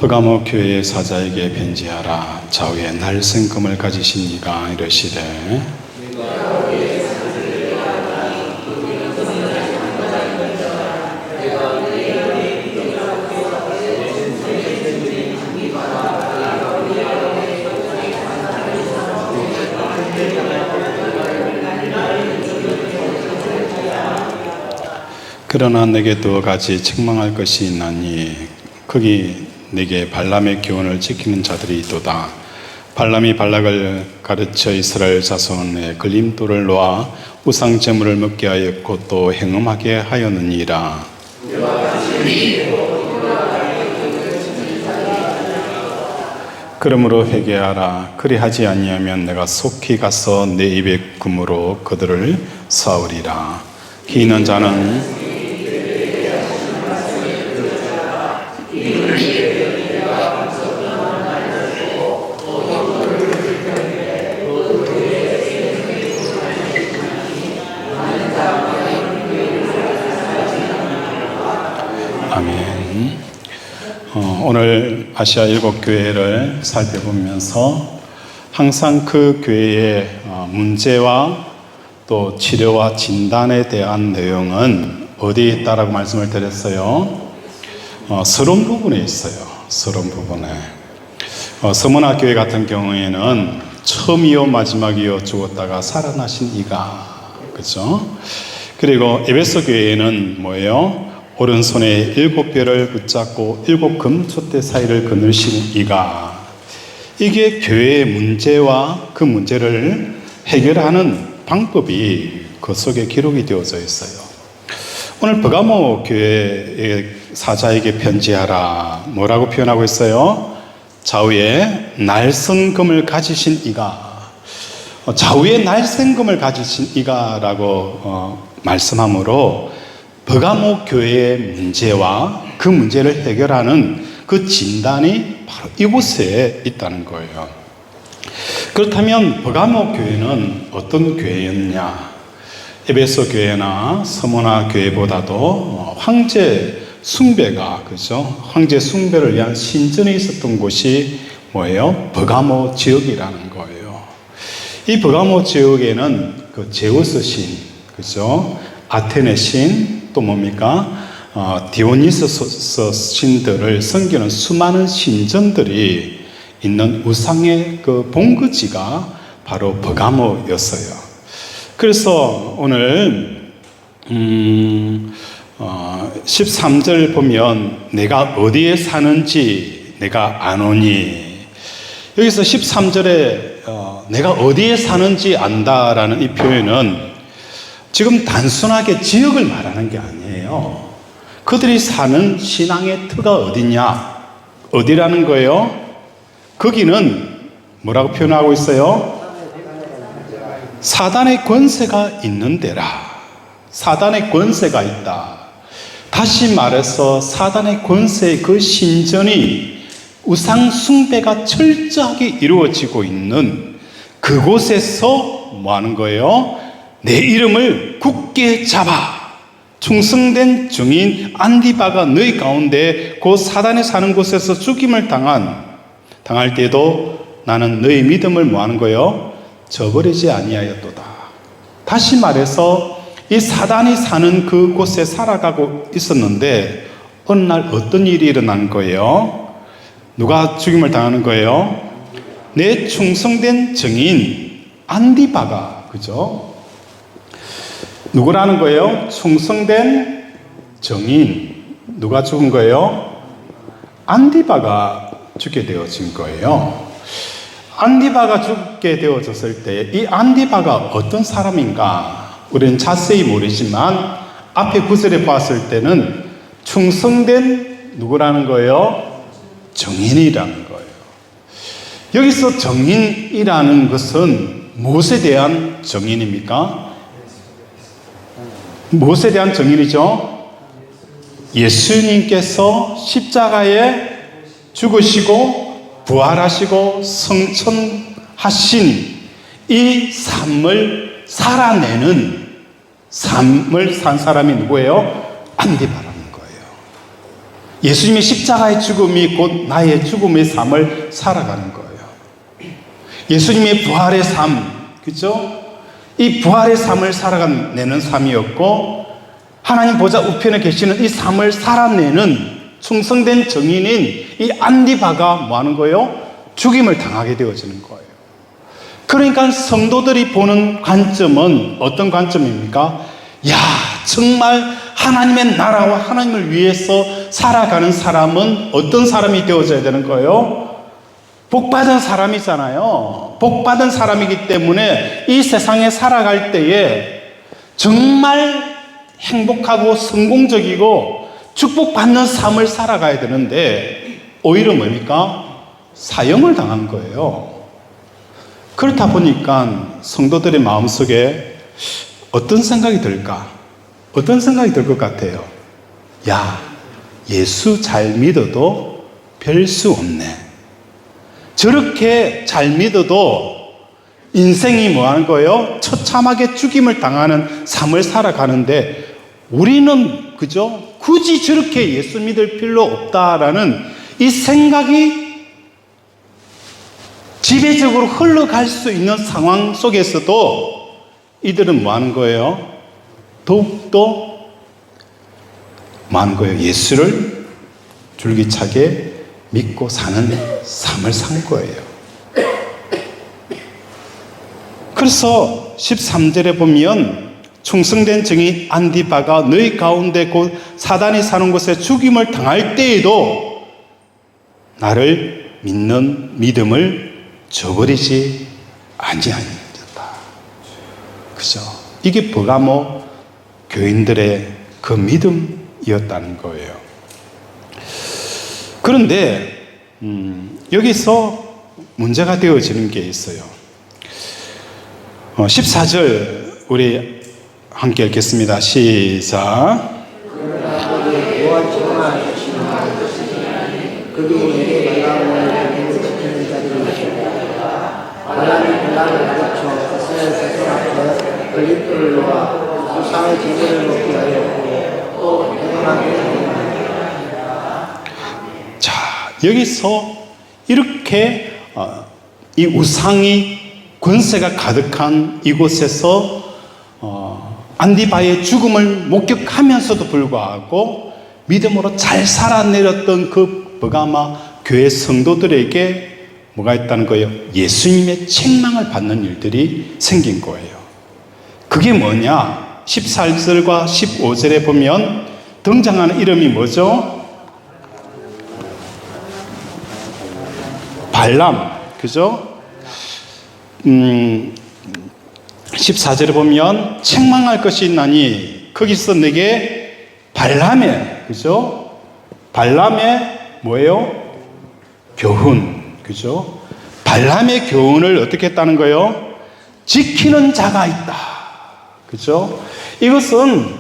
퍼가모 교회의 사자에게 편지하라. 좌우에 날쌘 금을 가지신 이가 이르시되 그러나 내게 두 가지 책망할 것이 있나니 거기 내게 발람의 교훈을 지키는 자들이 있도다. 발람이 발락을 가르쳐 이스라엘 자손의 걸림돌을 놓아 우상 제물을 먹게 하였고 또 행음하게 하였느니라. 그러므로 회개하라. 그리하지 아니하면 내가 속히 가서 내 입의 금으로 그들을 사으리라. 기 있는 자는 아멘. 오늘 아시아 일곱 교회를 살펴보면서 항상 그 교회의 문제와 또 치료와 진단에 대한 내용은 어디에 있다라고 말씀을 드렸어요? 서론 부분에 있어요. 서론 부분에. 서문화 교회 같은 경우에는 처음이요 마지막이요 죽었다가 살아나신 이가, 그렇죠? 그리고 에베소 교회에는 뭐예요? 오른손에 7별을 붙잡고 7 금촛대 사이를 거느신 이가. 이게 교회의 문제와 그 문제를 해결하는 방법이 그 속에 기록이 되어져 있어요. 오늘 퍼가모 교회의 사자에게 편지하라. 뭐라고 표현하고 있어요? 좌우에 날쌘 금을 가지신 이가. 좌우에 날쌘 금을 가지신 이가라고 말씀하므로 퍼가모 교회의 문제와 그 문제를 해결하는 그 진단이 바로 이곳에 있다는 거예요. 그렇다면 퍼가모 교회는 어떤 교회였냐? 에베소 교회나 서문화 교회보다도 황제 숭배가, 그죠? 황제 숭배를 위한 신전이 있었던 곳이 뭐예요? 퍼가모 지역이라는 거예요. 이 퍼가모 지역에는 그 제우스 신, 그죠? 아테네 신, 또 뭡니까? 디오니소스 신들을 섬기는 수많은 신전들이 있는 우상의 그 본거지가 바로 퍼가모였어요. 그래서 오늘 13절 보면 내가 어디에 사는지 내가 아노니, 여기서 13절에 내가 어디에 사는지 안다라는 이 표현은 지금 단순하게 지역을 말하는 게 아니에요. 그들이 사는 신앙의 터가 어디냐? 어디라는 거예요? 거기는 뭐라고 표현하고 있어요? 사단의 권세가 있는 데라. 사단의 권세가 있다. 다시 말해서 사단의 권세의 그 신전이 우상 숭배가 철저하게 이루어지고 있는 그곳에서 뭐 하는 거예요? 내 이름을 굳게 잡아. 충성된 증인 안디바가 너희 가운데 곧 사단이 사는 곳에서 죽임을 당할 때도 나는 너희 믿음을 뭐 하는 거예요? 저버리지 아니하였도다. 다시 말해서 이 사단이 사는 그곳에 살아가고 있었는데 어느 날 어떤 일이 일어난 거예요? 누가 죽임을 당하는 거예요? 내 충성된 증인 안디바가, 그죠? 누구라는 거예요? 충성된 증인. 누가 죽은 거예요? 안디바가 죽게 되어진 거예요. 안디바가 죽게 되어졌을 때 이 안디바가 어떤 사람인가 우리는 자세히 모르지만 앞에 구절에 봤을 때는 충성된 누구라는 거예요? 증인이라는 거예요. 여기서 증인이라는 것은 무엇에 대한 증인입니까? 무엇에 대한 증인이죠? 예수님께서 십자가에 죽으시고 부활하시고 성천하신 이 삶을 살아내는, 삶을 산 사람이 누구예요? 안디바라는 거예요. 예수님의 십자가의 죽음이 곧 나의 죽음의 삶을 살아가는 거예요. 예수님의 부활의 삶, 그죠? 이 부활의 삶을 살아내는 삶이었고, 하나님 보좌 우편에 계시는 이 삶을 살아내는 충성된 증인인 이 안디바가 뭐 하는 거예요? 죽임을 당하게 되어지는 거예요. 그러니까 성도들이 보는 관점은 어떤 관점입니까? 야, 정말 하나님의 나라와 하나님을 위해서 살아가는 사람은 어떤 사람이 되어져야 되는 거예요? 복받은 사람이잖아요. 복받은 사람이기 때문에 이 세상에 살아갈 때에 정말 행복하고 성공적이고 축복받는 삶을 살아가야 되는데 오히려 뭡니까? 사형을 당한 거예요. 그렇다 보니까 성도들의 마음속에 어떤 생각이 들까? 어떤 생각이 들 것 같아요? 야, 예수 잘 믿어도 별 수 없네. 저렇게 잘 믿어도 인생이 뭐 하는 거예요? 처참하게 죽임을 당하는 삶을 살아가는데 우리는 그죠? 굳이 저렇게 예수 믿을 필요 없다라는 이 생각이 지배적으로 흘러갈 수 있는 상황 속에서도 이들은 뭐 하는 거예요? 더욱더 뭐 하는 거예요? 예수를 줄기차게 믿고 사는 삶을 산 거예요. 그래서 13절에 보면 충성된 증인 안디바가 너희 가운데 곧 사단이 사는 곳에 죽임을 당할 때에도 나를 믿는 믿음을 저버리지 아니하였다. 그죠? 이게 버가모 교인들의 그 믿음이었다는 거예요. 그런데 여기서 문제가 되어지는 게 있어요. 14절 우리 함께 읽겠습니다. 시작. 자, 여기서 이렇게 이 우상이 권세가 가득한 이곳에서 안디바의 죽음을 목격하면서도 불구하고 믿음으로 잘 살아내렸던 그 버가마 교회 성도들에게 뭐가 있다는 거예요? 예수님의 책망을 받는 일들이 생긴 거예요. 그게 뭐냐? 14절과 15절에 보면 등장하는 이름이 뭐죠? 발람, 그죠? 14절에 보면 책망할 것이 있나니 거기서 내게 발람의, 그죠? 발람의 뭐예요? 교훈, 그죠? 발람의 교훈을 어떻게 했다는 거예요? 지키는 자가 있다, 그죠? 이것은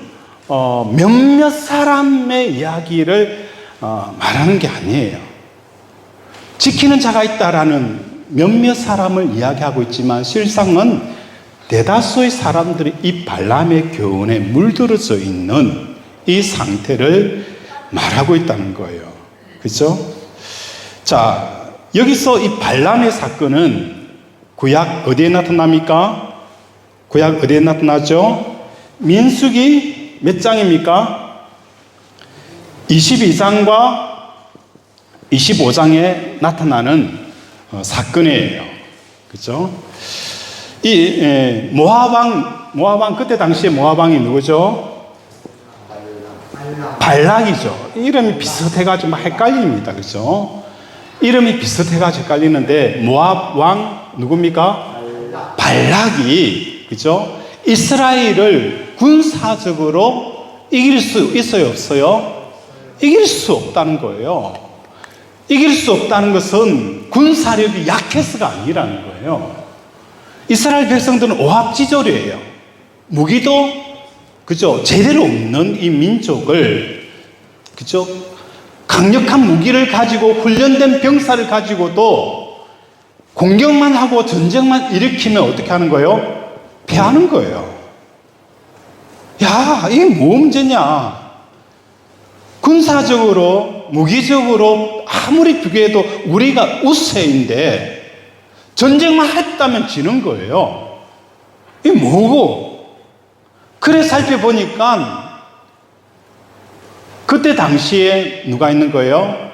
몇몇 사람의 이야기를 말하는 게 아니에요. 지키는 자가 있다라는 몇몇 사람을 이야기하고 있지만 실상은 대다수의 사람들이 이 발람의 교훈에 물들어져 있는 이 상태를 말하고 있다는 거예요. 그렇죠? 자, 여기서 이 발람의 사건은 구약 어디에 나타납니까? 구약 어디에 나타나죠? 민수기 몇 장입니까? 22장과 25장에 나타나는 사건이에요. 그렇죠? 이 모압왕 그때 당시에 모압왕이 누구죠? 발락이죠. 이름이 비슷해가지고 막 헷갈립니다. 그렇죠? 이름이 비슷해가지고 헷갈리는데 모압왕 누굽니까? 발락이, 그렇죠? 이스라엘을 군사적으로 이길 수 있어요, 없어요? 이길 수 없다는 거예요. 이길 수 없다는 것은 군사력이 약해서가 아니라는 거예요. 이스라엘 백성들은 오합지졸이에요. 무기도, 그죠? 제대로 없는 이 민족을, 그죠? 강력한 무기를 가지고 훈련된 병사를 가지고도 공격만 하고 전쟁만 일으키면 어떻게 하는 거예요? 패하는 거예요. 야, 이게 뭐 문제냐? 군사적으로, 무기적으로 아무리 비교해도 우리가 우세인데 전쟁만 했다면 지는 거예요. 이게 뭐고? 그래 살펴보니까 그때 당시에 누가 있는 거예요?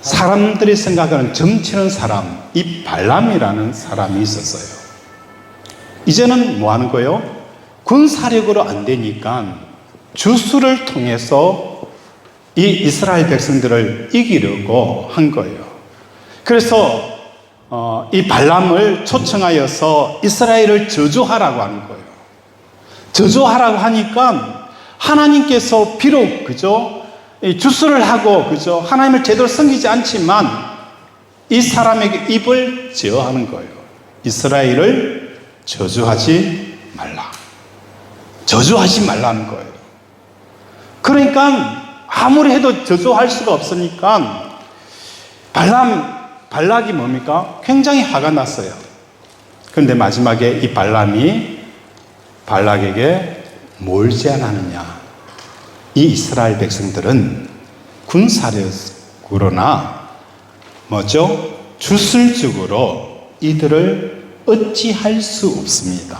사람들이 생각하는 점치는 사람, 이 발람이라는 사람이 있었어요. 이제는 뭐 하는 거예요? 군사력으로 안 되니까 주술을 통해서 이 이스라엘 백성들을 이기려고 한 거예요. 그래서 이 발람을 초청하여서 이스라엘을 저주하라고 하는 거예요. 저주하라고 하니까 하나님께서 비록 그죠? 주술을 하고 그죠? 하나님을 제대로 섬기지 않지만 이 사람에게 입을 제어하는 거예요. 이스라엘을 저주하지 말라. 저주하지 말라는 거예요. 그러니까 아무리 해도 저주할 수가 없으니까 발락이 뭡니까? 굉장히 화가 났어요. 그런데 마지막에 이 발람이 발락에게 뭘 제안하느냐? 이 이스라엘 백성들은 군사력으로나 뭐죠? 주술적으로 이들을 어찌할 수 없습니다.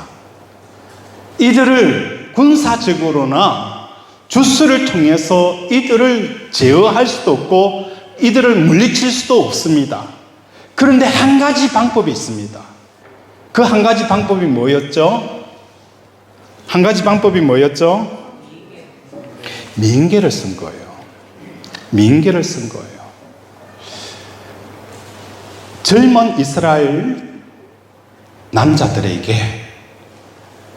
이들을 군사적으로나 주술을 통해서 이들을 제어할 수도 없고 이들을 물리칠 수도 없습니다. 그런데 한 가지 방법이 있습니다. 그 한 가지 방법이 뭐였죠? 한 가지 방법이 뭐였죠? 민계를 쓴 거예요. 민계를 쓴 거예요. 젊은 이스라엘 남자들에게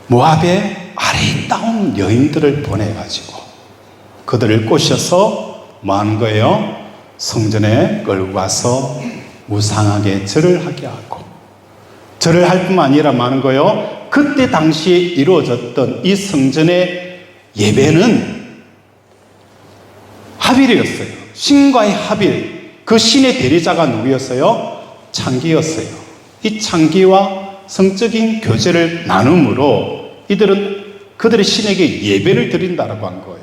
모압의 아리따운 여인들을 보내가지고 그들을 꼬셔서 뭐 하는 거예요? 성전에 끌고 가서 무상하게 절을 하게 하고, 절을 할 뿐만 아니라 뭐 하는 거예요? 그때 당시에 이루어졌던 이 성전의 예배는 하빌이었어요. 신과의 하빌. 그 신의 대리자가 누구였어요? 창기였어요. 이 창기와 성적인 교제를 나눔으로 이들은 그들의 신에게 예배를 드린다라고 한 거예요.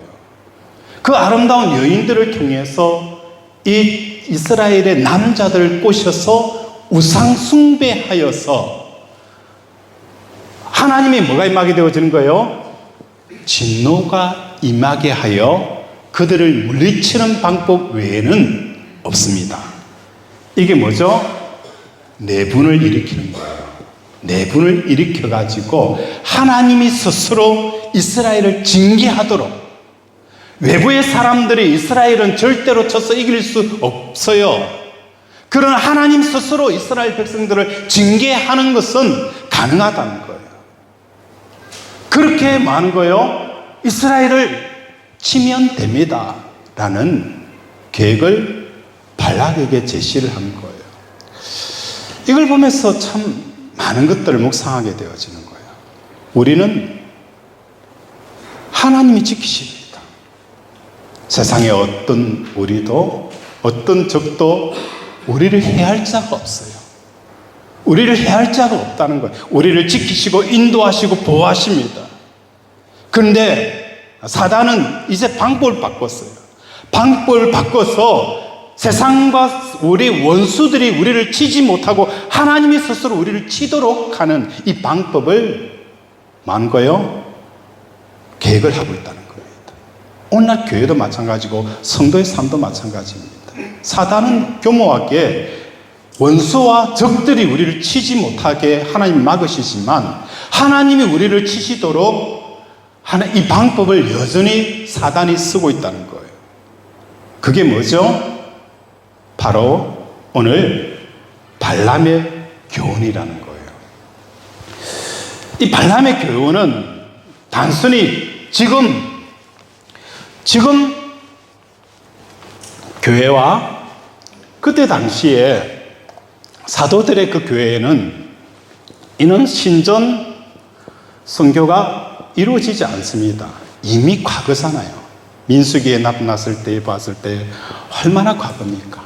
그 아름다운 여인들을 통해서 이 이스라엘의 남자들을 꼬셔서 우상 숭배하여서 하나님이 뭐가 임하게 되어지는 거예요? 진노가 임하게 하여 그들을 물리치는 방법 외에는 없습니다. 이게 뭐죠? 내분을 일으키는 거예요. 내분을 일으켜가지고 하나님이 스스로 이스라엘을 징계하도록, 외부의 사람들이 이스라엘은 절대로 쳐서 이길 수 없어요. 그러나 하나님 스스로 이스라엘 백성들을 징계하는 것은 가능하다는 거예요. 그렇게 많은 거예요. 이스라엘을 치면 됩니다 라는 계획을 발락에게 제시를 한 거예요. 이걸 보면서 참 많은 것들을 묵상하게 되어지는 거예요. 우리는 하나님이 지키십니다. 세상에 어떤 우리도, 어떤 적도 우리를 해할 자가 없어요. 우리를 해할 자가 없다는 거예요. 우리를 지키시고 인도하시고 보호하십니다. 그런데 사단은 이제 방법을 바꿨어요. 방법을 바꿔서 세상과 우리 원수들이 우리를 치지 못하고 하나님이 스스로 우리를 치도록 하는 이 방법을 만 거예요? 계획을 하고 있다는 겁니다. 오늘날 교회도 마찬가지고 성도의 삶도 마찬가지입니다. 사단은 교묘하게 원수와 적들이 우리를 치지 못하게 하나님 막으시지만 하나님이 우리를 치시도록 하는 이 방법을 여전히 사단이 쓰고 있다는 거예요. 그게 뭐죠? 바로 오늘 발람의 교훈이라는 거예요. 이 발람의 교훈은 단순히 지금 교회와 그때 당시에 사도들의 그 교회에는 이는 신전 선교가 이루어지지 않습니다. 이미 과거잖아요. 민수기에 나타났을 때 봤을 때 얼마나 과거입니까?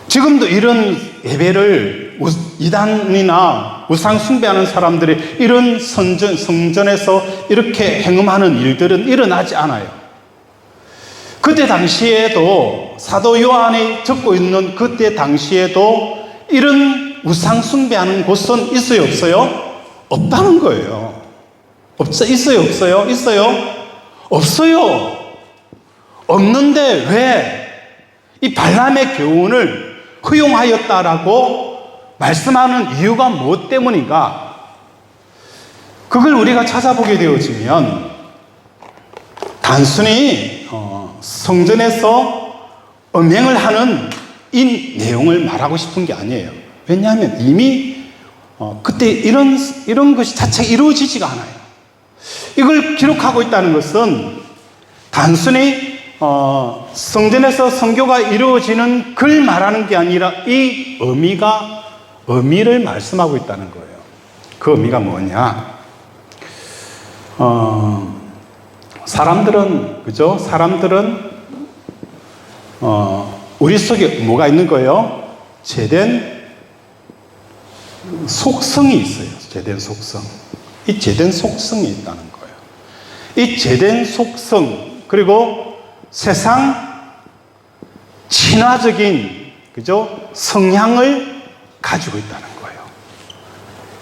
지금도 이런 예배를 이단이나 우상 숭배하는 사람들이 이런 성전에서 이렇게 행음하는 일들은 일어나지 않아요. 그때 당시에도 사도 요한이 적고 있는 그때 당시에도 이런 우상 숭배하는 곳은 있어요, 없어요? 없다는 거예요. 있어요, 없어요? 있어요? 없어요. 없는데 왜 이 발람의 교훈을 허용하였다라고 말씀하는 이유가 무엇 때문인가? 그걸 우리가 찾아보게 되어지면 단순히 성전에서 음행을 하는 이 내용을 말하고 싶은 게 아니에요. 왜냐하면 이미 그때 이런 것이 자체가 이루어지지가 않아요. 이걸 기록하고 있다는 것은 단순히 성전에서 선교가 이루어지는 걸 말하는 게 아니라 이 의미를 말씀하고 있다는 거예요. 그 의미가 뭐냐? 사람들은, 그죠? 사람들은, 우리 속에 뭐가 있는 거예요? 제된 속성이 있어요. 제된 속성. 이 제된 속성이 있다는 거예요. 이 제된 속성, 그리고 세상 친화적인, 그죠? 성향을 가지고 있다는 거예요.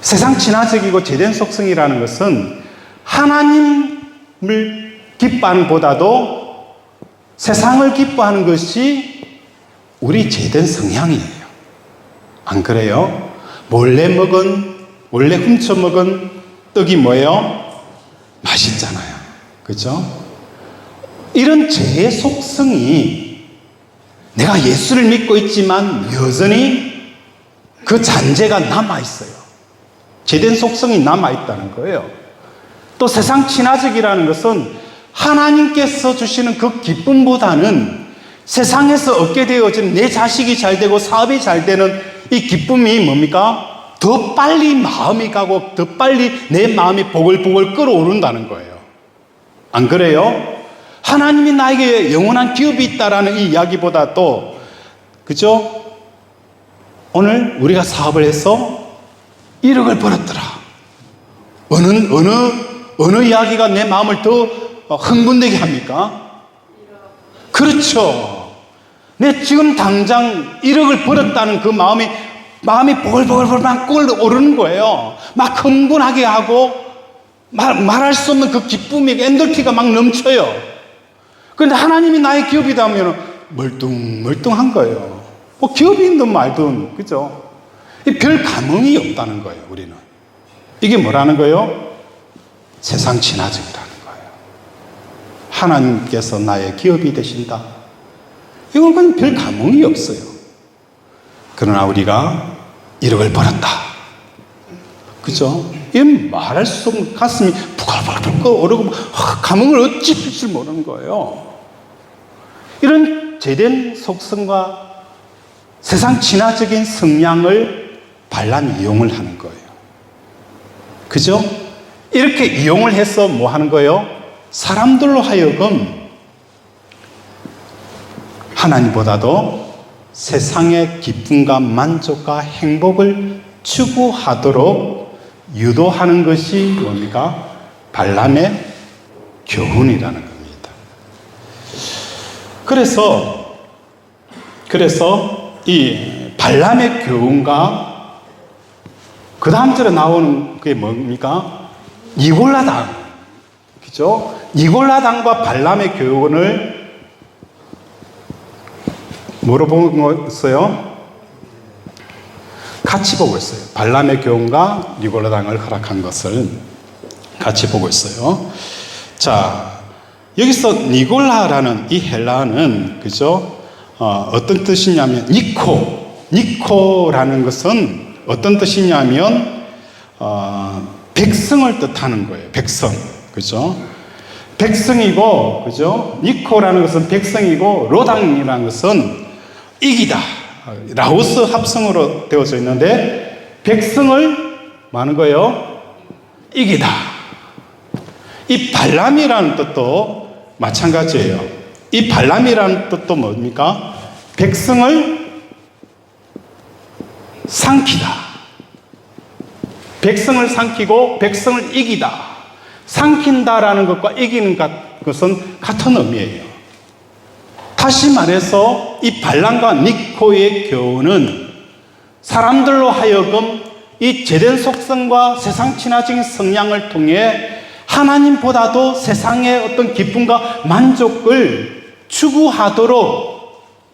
세상 친화적이고 제된 속성이라는 것은 하나님을 기뻐하는 보다도 세상을 기뻐하는 것이 우리 제된 성향이에요. 안 그래요? 몰래 훔쳐 먹은 떡이 뭐예요? 맛있잖아요. 그죠? 이런 죄의 속성이 내가 예수를 믿고 있지만 여전히 그 잔재가 남아있어요. 제된 속성이 남아있다는 거예요. 또 세상 친화적이라는 것은 하나님께서 주시는 그 기쁨보다는 세상에서 얻게 되어진 내 자식이 잘 되고 사업이 잘 되는 이 기쁨이 뭡니까? 더 빨리 마음이 가고 더 빨리 내 마음이 보글보글 끓어오른다는 거예요. 안 그래요? 하나님이 나에게 영원한 기업이 있다라는 이 이야기보다도, 그죠? 오늘 우리가 사업을 해서 1억을 벌었더라. 어느 이야기가 내 마음을 더 흥분되게 합니까? 그렇죠. 내 지금 당장 1억을 벌었다는 그 마음이 보글보글 막 끓어오르는 거예요. 막 흥분하게 하고 말할 수 없는 그 기쁨이 엔돌피가 막 넘쳐요. 그런데 하나님이 나의 기업이다 하면 멀뚱멀뚱한 거예요. 뭐 기업이든 말든, 그죠? 별 감흥이 없다는 거예요, 우리는. 이게 뭐라는 거예요? 세상 친화적이라는 거예요. 하나님께서 나의 기업이 되신다. 이건 그냥 별 감흥이 없어요. 그러나 우리가 1억을 벌었다. 그죠? 이건 말할 수 없는 가슴이 부글부글 끓어오르고 감흥을 어찌 줄 모르는 거예요. 이런 제된 속성과 세상 친화적인 성향을 발람이 이용을 하는 거예요. 그죠? 이렇게 이용을 해서 뭐 하는 거예요? 사람들로 하여금 하나님보다도 세상의 기쁨과 만족과 행복을 추구하도록 유도하는 것이 뭡니까? 발람의 교훈이라는 겁니다. 그래서 이 발람의 교훈과 그 다음 절에 나오는 게 뭡니까? 니골라당. 그죠? 니골라당과 발람의 교훈을 뭐로 보고 있어요? 같이 보고 있어요. 발람의 교훈과 니골라당을 허락한 것을 같이 보고 있어요. 자, 여기서 니골라라는 이 헬라어는, 그죠? 어떤 뜻이냐면, 니코라는 것은 어떤 뜻이냐면, 백성을 뜻하는 거예요. 백성. 그죠? 백성이고, 그죠? 니코라는 것은 백성이고, 로당이라는 것은 이기다. 라오스 합성으로 되어져 있는데, 백성을 뭐 하는 거예요? 이기다. 이 발람이라는 뜻도 마찬가지예요. 이 발람이라는 뜻도 뭡니까? 백성을 삼키다. 백성을 삼키고 백성을 이기다. 삼킨다라는 것과 이기는 것은 같은 의미예요. 다시 말해서 이 발람과 니코의 교훈은 사람들로 하여금 이 제된 속성과 세상 친화적인 성향을 통해 하나님보다도 세상의 어떤 기쁨과 만족을 추구하도록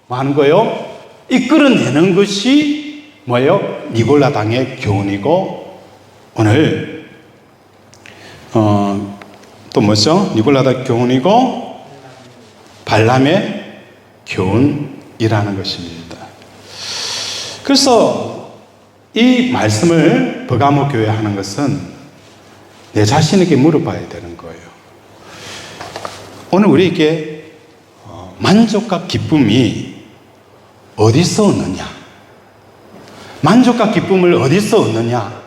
뭐 하는 거예요? 이끌어내는 것이 뭐예요? 니골라당의 교훈이고, 오늘 또 뭐죠? 니골라당 교훈이고 발람의 교훈이라는 것입니다. 그래서 이 말씀을 버가모 교회에 하는 것은 내 자신에게 물어봐야 되는 거예요. 오늘 우리에게 만족과 기쁨이 어디서 얻느냐? 만족과 기쁨을 어디서 얻느냐?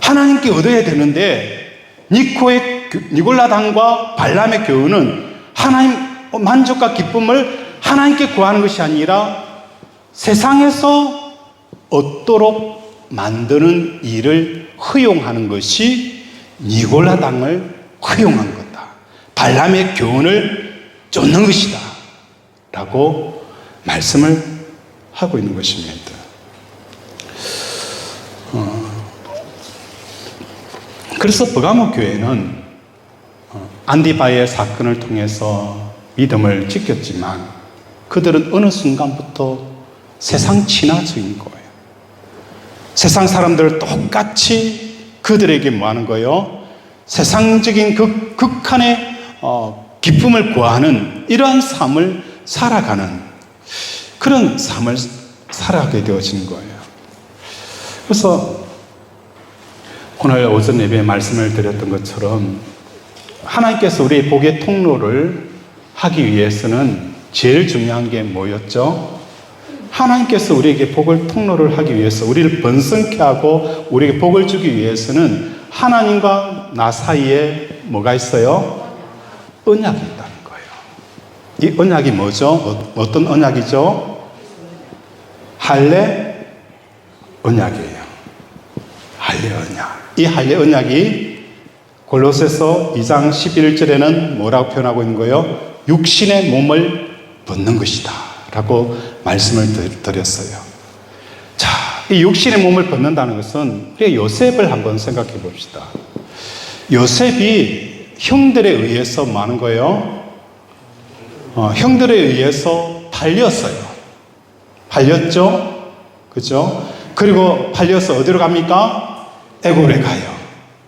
하나님께 얻어야 되는데 니골라당과 발람의 교훈은 하나님 만족과 기쁨을 하나님께 구하는 것이 아니라 세상에서 얻도록 만드는 일을 허용하는 것이 니골라당을 허용한 거다. 발람의 교훈을 쫓는 것이다. 라고 말씀을 하고 있는 것입니다. 그래서 버가모 교회는 안디바의 사건을 통해서 믿음을 지켰지만 그들은 어느 순간부터 세상 친화적인 거예요. 세상 사람들 똑같이 그들에게 뭐 하는 거예요? 세상적인 그 극한의 기쁨을 구하는 이러한 삶을 살아가는 그런 삶을 살아가게 되어진 거예요. 그래서 오늘 오전 예배에 말씀을 드렸던 것처럼 하나님께서 우리의 복의 통로를 하기 위해서는 제일 중요한 게 뭐였죠? 하나님께서 우리에게 복을 통로를 하기 위해서 우리를 번성케 하고 우리에게 복을 주기 위해서는 하나님과 나 사이에 뭐가 있어요? 언약이 있다는 거예요. 이 언약이 뭐죠? 어떤 언약이죠? 할례 언약이에요. 할례 언약. 이 할례 언약이 골로새서 2장 11절에는 뭐라고 표현하고 있는 거예요? 육신의 몸을 벗는 것이다 라고 말씀을 드렸어요. 자, 이 육신의 몸을 벗는다는 것은 우리가 요셉을 한번 생각해 봅시다. 요셉이 형들에 의해서 뭐 하는 거예요? 형들에 의해서 팔렸어요. 팔렸죠? 그죠? 그리고 팔려서 어디로 갑니까? 애굽에 가요.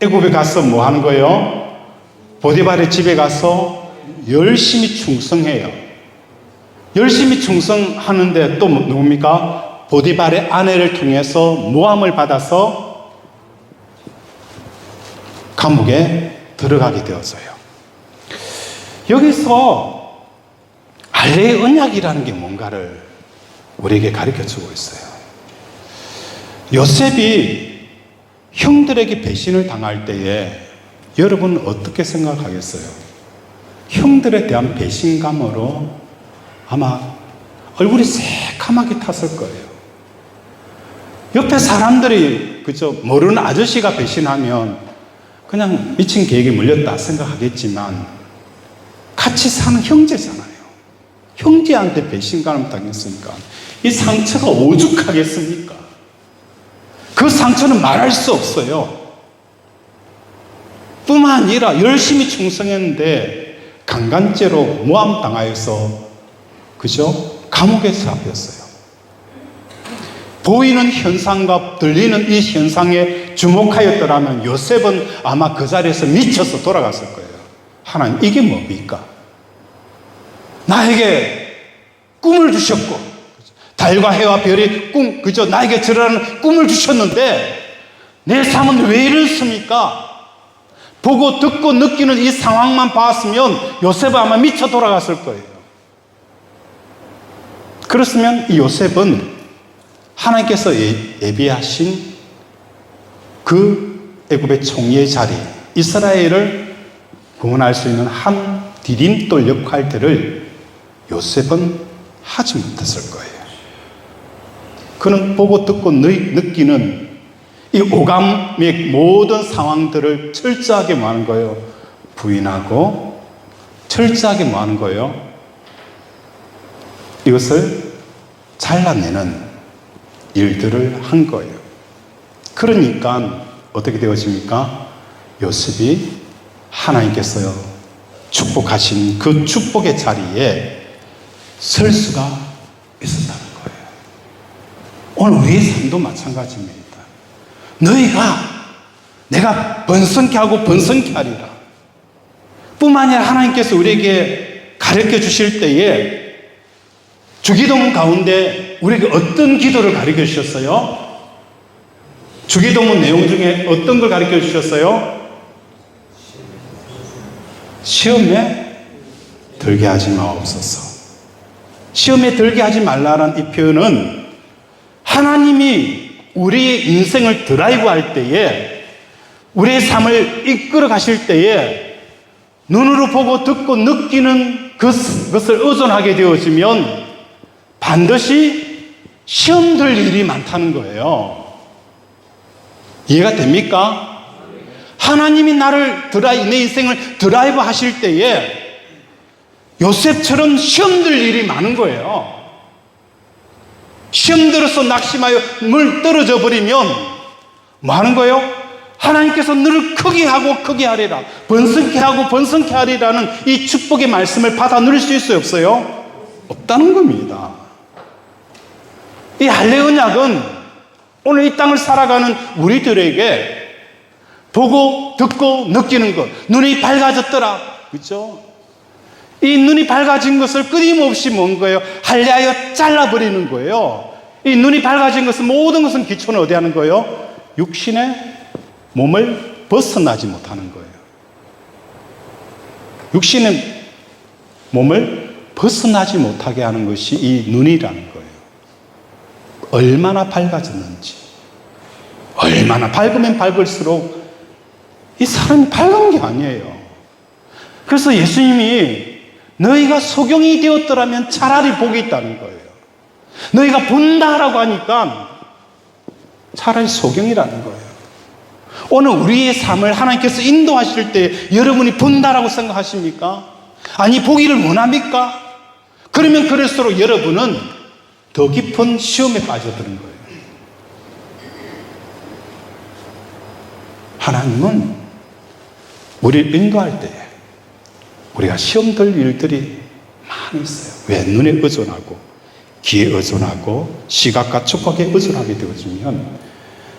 애굽에 가서 뭐 하는 거예요? 보디발의 집에 가서 열심히 충성해요. 열심히 충성하는데 또 누굽니까? 보디발의 아내를 통해서 모함을 받아서 감옥에 들어가게 되었어요. 여기서 할례의 언약이라는 게 뭔가를 우리에게 가르쳐주고 있어요. 요셉이 형들에게 배신을 당할 때에 여러분은 어떻게 생각하겠어요? 형들에 대한 배신감으로 아마 얼굴이 새카맣게 탔을 거예요. 옆에 사람들이 그저 모르는 아저씨가 배신하면 그냥 미친 개에게 물렸다 생각하겠지만 같이 사는 형제잖아요. 형제한테 배신감을 당했으니까 이 상처가 오죽하겠습니까? 그 상처는 말할 수 없어요. 뿐만 아니라 열심히 충성했는데 강간죄로 모함당하여서 그죠? 감옥에 잡혔어요. 보이는 현상과 들리는 이 현상에 주목하였더라면 요셉은 아마 그 자리에서 미쳐서 돌아갔을 거예요. 하나님, 이게 뭡니까? 나에게 꿈을 주셨고 달과 해와 별이 그저 나에게 들으라는 꿈을 주셨는데 내 삶은 왜 이렇습니까? 보고 듣고 느끼는 이 상황만 봤으면 요셉은 아마 미쳐 돌아갔을 거예요. 그렇으면 이 요셉은 하나님께서 예비하신 그 애굽의 총리의 자리, 이스라엘을 구원할 수 있는 한 디딤돌 역할들을 요셉은 하지 못했을 거예요. 그는 보고 듣고 느끼는 이 오감의 모든 상황들을 철저하게 뭐 하는 거예요? 부인하고 철저하게 뭐 하는 거예요? 이것을 잘라내는 일들을 한 거예요. 그러니까 어떻게 되어집니까? 요셉이 하나님께서 축복하신 그 축복의 자리에 설 수가 있었다는 거예요. 오늘 우리의 삶도 마찬가지입니다. 내가 번성케 하고 번성케 하리라. 뿐만 아니라 하나님께서 우리에게 가르쳐 주실 때에 주기도문 가운데 우리에게 어떤 기도를 가르쳐 주셨어요? 주기도문 내용 중에 어떤 걸 가르쳐 주셨어요? 시험에 들게 하지 마옵소서. 시험에 들게 하지 말라는 이 표현은 하나님이 우리의 인생을 드라이브 할 때에, 우리의 삶을 이끌어 가실 때에 눈으로 보고 듣고 느끼는 그것을 의존하게 되어지면 반드시 시험 들 일이 많다는 거예요. 이해가 됩니까? 하나님이 내 인생을 드라이브 하실 때에 요셉처럼 시험 들 일이 많은 거예요. 시험 들어서 낙심하여 물 떨어져 버리면 뭐 하는 거예요? 하나님께서 너를 크게 하고 크게 하리라, 번성케 하고 번성케 하리라는 이 축복의 말씀을 받아 누릴 수 있어요, 없어요? 없다는 겁니다. 이 할례 언약은 오늘 이 땅을 살아가는 우리들에게 보고 듣고 느끼는 것, 눈이 밝아졌더라, 그렇죠? 이 눈이 밝아진 것을 끊임없이 뭔 거예요? 할례하여 잘라버리는 거예요. 이 눈이 밝아진 것은 모든 것은 기초는 어디 하는 거예요? 육신의 몸을 벗어나지 못하는 거예요. 육신의 몸을 벗어나지 못하게 하는 것이 이 눈이라는 거예요. 얼마나 밝아졌는지, 얼마나 밝으면 밝을수록 이 사람이 밝은 게 아니에요. 그래서 예수님이 너희가 소경이 되었더라면 차라리 복이 있다는 거예요. 너희가 본다라고 하니까 차라리 소경이라는 거예요. 오늘 우리의 삶을 하나님께서 인도하실 때 여러분이 본다라고 생각하십니까? 아니, 보기를 원합니까? 그러면 그럴수록 여러분은 더 깊은 시험에 빠져드는 거예요. 하나님은 우리를 인도할 때 우리가 시험 들 일들이 많이 있어요. 왜? 눈에 의존하고 귀에 의존하고 시각과 촉각에 의존하게 되어지면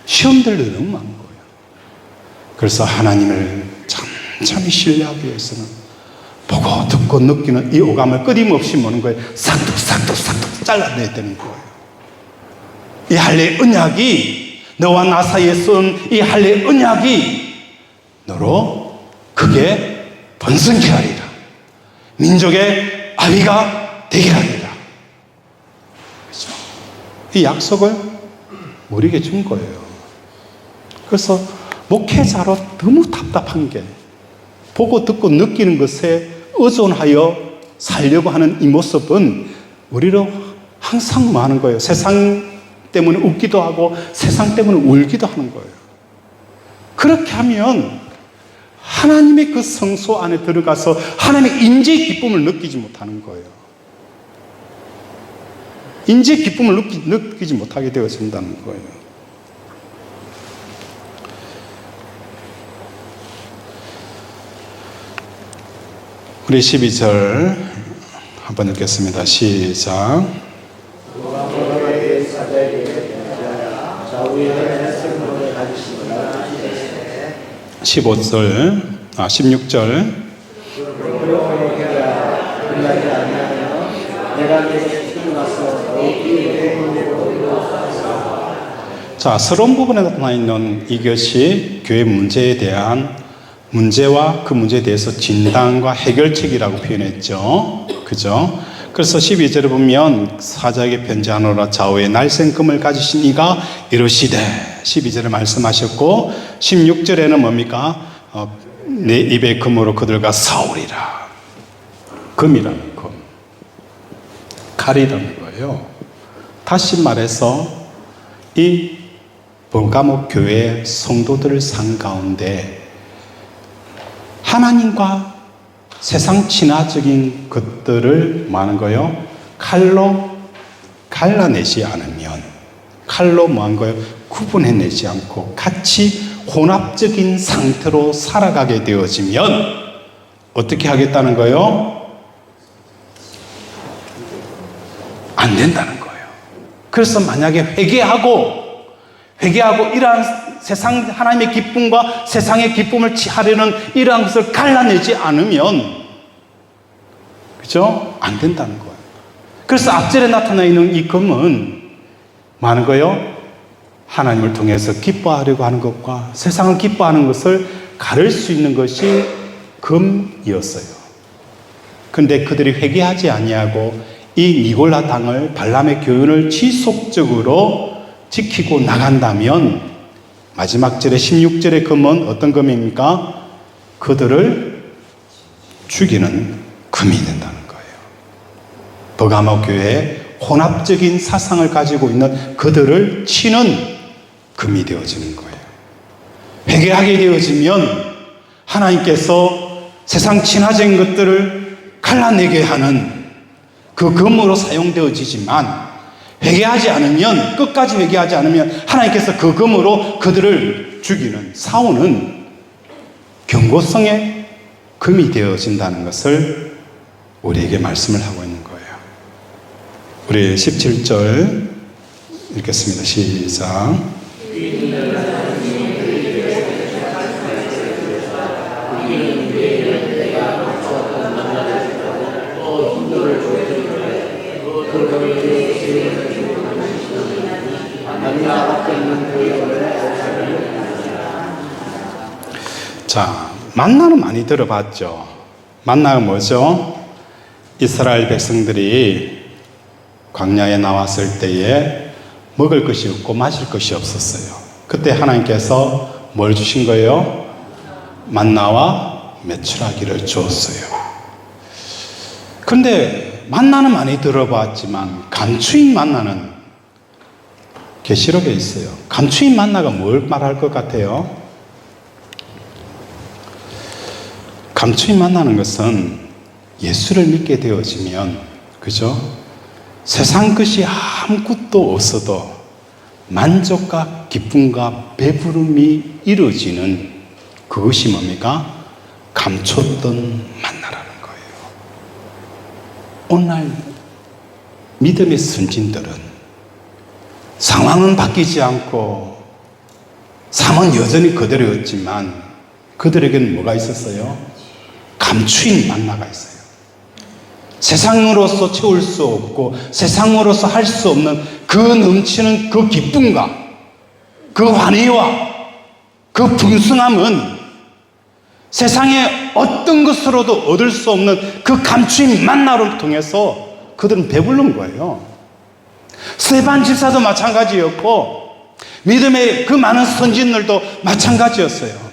시험 들 일은 너무 많은 거예요. 그래서 하나님을 천천히 신뢰하기 위해서는 보고 듣고 느끼는 이 오감을 끊임없이 뭐는 거예요? 싹둑 잘라내야 되는 거예요. 이 할례 언약이, 너와 나 사이에 쓴 이 할례 언약이 너로 크게 번성케 하리라, 민족의 아비가 되게 하리라. 그렇죠? 이 약속을 우리에게 준 거예요. 그래서 목회자로 너무 답답한 게, 보고 듣고 느끼는 것에 의존하여 살려고 하는 이 모습은 우리로 항상 뭐 하는 거예요? 세상 때문에 웃기도 하고 세상 때문에 울기도 하는 거예요. 그렇게 하면 하나님의 그 성소 안에 들어가서 하나님의 인재의 기쁨을 느끼지 못하는 거예요. 인재의 기쁨을 느끼지 못하게 되어진다는 거예요. 우리 12절 한번 읽겠습니다. 시작. 16절. 자, 서론 부분에 나타나 있는 이것이 교회 문제에 대한 문제와 그 문제에 대해서 진단과 해결책이라고 표현했죠. 그죠? 그래서 12절에 보면 사자에게 편지하노라 좌우에 날쌘 금을 가지신 이가 이르시되 12절에 말씀하셨고 16절에는 뭡니까? 내 입의 금으로 그들과 싸우리라. 금이라는 금, 칼이라는 거예요. 다시 말해서 이 벌가목 교회 성도들 상 가운데 하나님과 세상 친화적인 것들을 뭐 하는 거예요? 칼로 갈라내지 않으면, 칼로 뭐한 거예요? 구분해내지 않고 같이 혼합적인 상태로 살아가게 되어지면 어떻게 하겠다는 거예요? 안 된다는 거예요. 그래서 만약에 회개하고 이러한 세상 하나님의 기쁨과 세상의 기쁨을 취하려는 이러한 것을 갈라내지 않으면, 그죠? 안 된다는 거예요. 그래서 앞절에 나타나 있는 이 금은 많은 거예요. 하나님을 통해서 기뻐하려고 하는 것과 세상을 기뻐하는 것을 가를 수 있는 것이 금이었어요. 그런데 그들이 회개하지 아니하고 이 니골라 당을 발람의 교훈을 지속적으로 지키고 나간다면 마지막 절에 16절의 금은 어떤 금입니까? 그들을 죽이는 금이 된다는 거예요. 버가모 교회에 혼합적인 사상을 가지고 있는 그들을 치는 금이 되어지는 거예요. 회개하게 되어지면 하나님께서 세상 진화적인 것들을 갈라내게 하는 그 금으로 사용되어지지만, 회개하지 않으면, 끝까지 회개하지 않으면 하나님께서 그 금으로 그들을 죽이는, 싸우는 경고성의 금이 되어진다는 것을 우리에게 말씀을 하고 있는 거예요. 우리 17절 읽겠습니다. 시작. 자, 만나는 많이 들어봤죠. 만나가 뭐죠? 이스라엘 백성들이 광야에 나왔을 때에 먹을 것이 없고 마실 것이 없었어요. 그때 하나님께서 뭘 주신 거예요? 만나와 메추라기를 주었어요. 그런데 만나는 많이 들어봤지만 감추인 만나는 계시록에 있어요. 감추인 만나가 뭘 말할 것 같아요? 감추인 만나는 것은 예수를 믿게 되어지면, 그죠? 세상 것이 아무것도 없어도 만족과 기쁨과 배부름이 이루어지는 그것이 뭡니까? 감췄던 만나라는 거예요. 오늘 믿음의 선진들은 상황은 바뀌지 않고 삶은 여전히 그대로였지만 그들에게는 뭐가 있었어요? 감추인 만나가 있어요. 세상으로서 채울 수 없고 세상으로서 할 수 없는 그 넘치는 그 기쁨과 그 환희와 그 풍성함은 세상의 어떤 것으로도 얻을 수 없는 그 감추인 만나를 통해서 그들은 배부른 거예요. 스데반 집사도 마찬가지였고 믿음의 그 많은 선진들도 마찬가지였어요.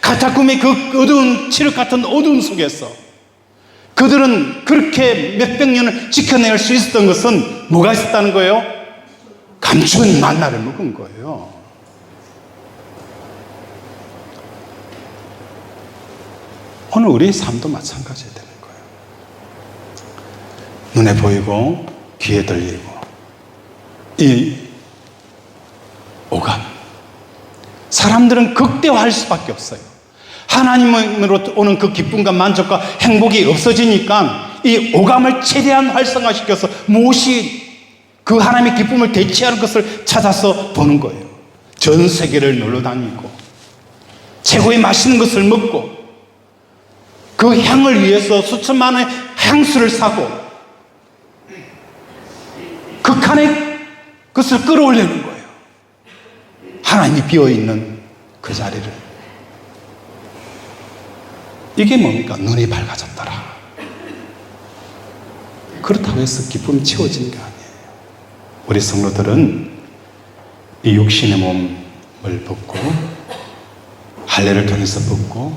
카타콤의 그 어두운 칠흑 같은 어두움 속에서 그들은 그렇게 몇백 년을 지켜낼 수 있었던 것은 뭐가 있었다는 거예요? 감춘 만나를 먹은 거예요. 오늘 우리의 삶도 마찬가지가 되는 거예요. 눈에 보이고 귀에 들리고 이 오감, 사람들은 극대화할 수밖에 없어요. 하나님으로 오는 그 기쁨과 만족과 행복이 없어지니까 이 오감을 최대한 활성화시켜서 무엇이 그 하나님의 기쁨을 대체할 것을 찾아서 보는 거예요. 전 세계를 놀러 다니고 최고의 맛있는 것을 먹고 그 향을 위해서 수천만 원의 향수를 사고 극한의 것을 끌어올리는 거예요. 하나님이 비어있는 그 자리를. 이게 뭡니까? 눈이 밝아졌더라. 그렇다고 해서 기쁨이 채워지는 게 아니에요. 우리 성도들은 이 육신의 몸을 벗고 할례를 통해서 벗고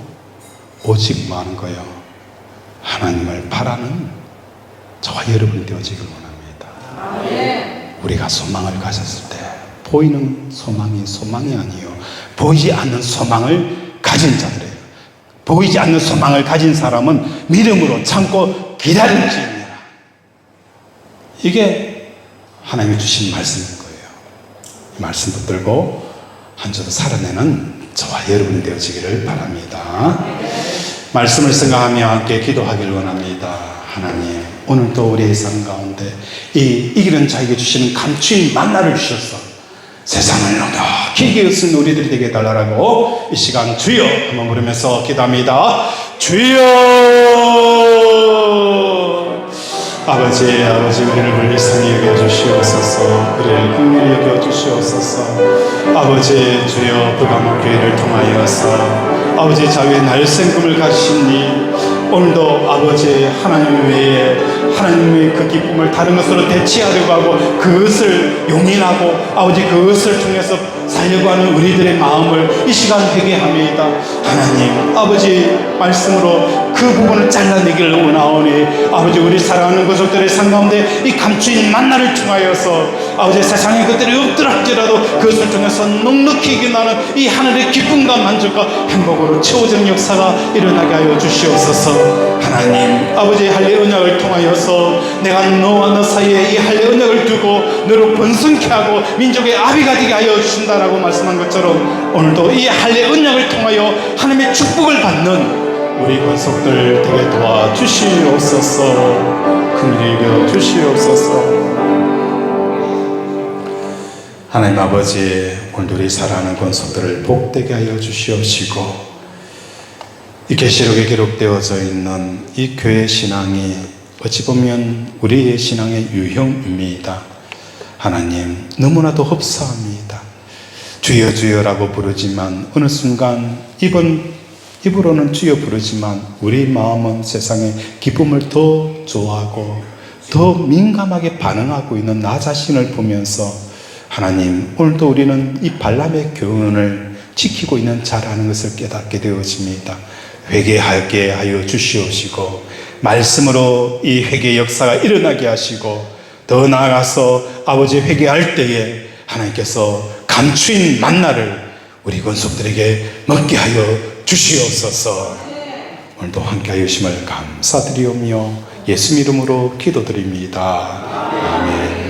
오직 뭐 하는 거예요? 하나님을 바라는 저와 여러분이 되어지길 원합니다. 우리가 소망을 가졌을 때 보이는 소망이 아니에요. 보이지 않는 소망을 가진 자들이에요. 보이지 않는 소망을 가진 사람은 믿음으로 참고 기다릴지니라. 이게 하나님이 주신 말씀인 거예요. 이 말씀 붙들고 한 주도 살아내는 저와 여러분이 되어지기를 바랍니다. 말씀을 생각하며 함께 기도하기를 원합니다. 하나님, 오늘도 우리의 삶 가운데 이 이기는 자에게 주시는 감추인 만나를 주셔서 세상을 넉넉히 이기는 우리들이 되게 달라라고 이 시간 주여 한번 부르면서 기도합니다. 주여! 아버지 우리를 불쌍히 여겨주시옵소서. 우리를 긍휼히 여겨주시옵소서. 아버지 주여 부강목교회를 통하여서 아버지 자유의 날쌘 꿈을 가지신 이 오늘도 아버지 하나님 외에 하나님의 그 기쁨을 다른 것으로 대체하려고 하고 그것을 용인하고 아버지 그것을 통해서 살려고 하는 우리들의 마음을 이 시간 회개합니다. 하나님 아버지 말씀으로 그 부분을 잘라내기를 원하오니 아버지 우리 사랑하는 가족들의 삶 가운데 이 감추인 만나를 통하여서 아버지 세상의 것들이 없더랄지라도 그것을 통해서 넉넉히 이겨나는 이 하늘의 기쁨과 만족과 행복으로 채워지는 역사가 일어나게 하여 주시옵소서. 하나님 아버지 할례 언약을 통하여서 내가 너와 너 사이에 이 할례 언약을 두고 너를 번성케 하고 민족의 아비가 되게 하여 주신다라고 말씀한 것처럼 오늘도 이 할례 언약을 통하여 하나님의 축복을 받는 우리 권속들 되게 도와주시옵소서. 긍휼히 여겨 주시옵소서. 하나님 아버지 오늘도 우리 사랑하는 권속들을 복되게 하여 주시옵시고 이 계시록에 기록되어져 있는 이 교회 신앙이 어찌 보면 우리의 신앙의 유형입니다. 하나님 너무나도 흡사합니다. 주여 주여라고 부르지만 어느 순간 입으로는 주여 부르지만 우리 마음은 세상의 기쁨을 더 좋아하고 더 민감하게 반응하고 있는 나 자신을 보면서 하나님 오늘도 우리는 이 발람의 교훈을 지키고 있는 자라는 것을 깨닫게 되어집니다. 회개하게 하여 주시옵시고 말씀으로 이 회개 역사가 일어나게 하시고 더 나아가서 아버지 회개할 때에 하나님께서 감추인 만나를 우리 권속들에게 먹게 하여 주시옵소서. 오늘도 함께 하여 주심을 감사드리오며 예수 이름으로 기도드립니다. 아멘.